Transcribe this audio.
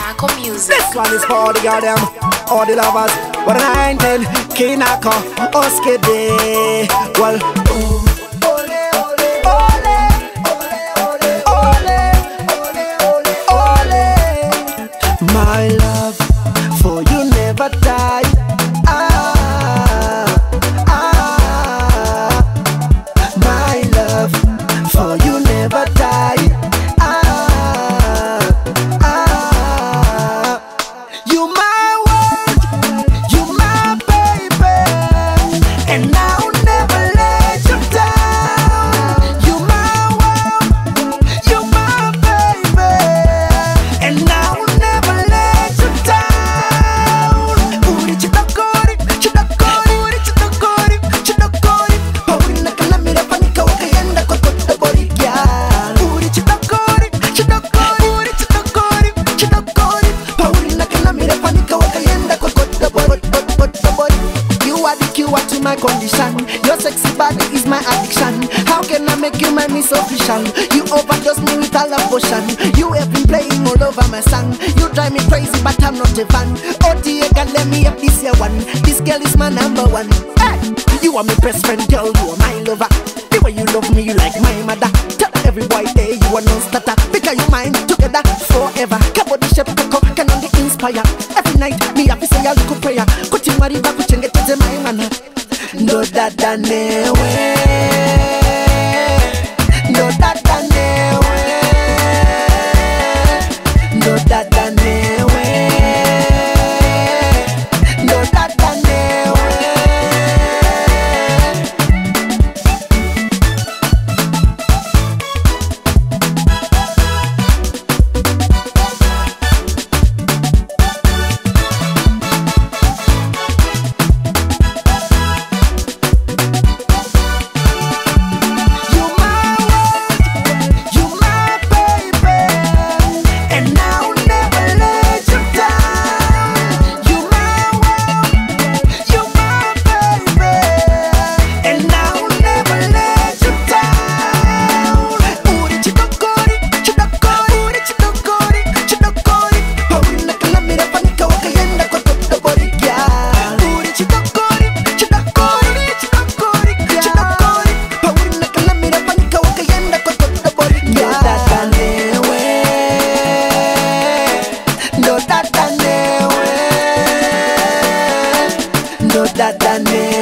Taco Music. This one is for all the goddamn, all the lovers. What an 910, Kinako, Oskede. Well, ole, ole, ole, ole, ole, ole, ole. My love, for you never die. My love, for you never die. You my world, you my baby, and I'll never let you down. You my world, you my baby, and I'll never let you down. Uri chidakori, chidakori, uri chidakori, chidakori. Paulina kalamira panika wakayenda kwa kota borikia. Uri chidakori, chidakori, uri chidakori, chidakori. Paulina kalamira panika wakayenda kwa kota bori. You are the cure to my condition. Your sexy body is my addiction. How can I make you my miss official? You overdose me with a love potion. You have been playing all over my song. You drive me crazy, but I'm not a fan. Oh dear God, let me have this year one. This girl is my number one. Hey, you are my best friend, girl. You are my lover. The way you love me, you like my mother. Tell every boy, hey, you are non-starter. Because you mine together forever. Kabodi shape kako can only inspire. Every night, me have to say a little prayer. Kuti mariba kuchenge tete my mana. No dada newe, no dada newe, no dada newe, no dada newe. No dada newe.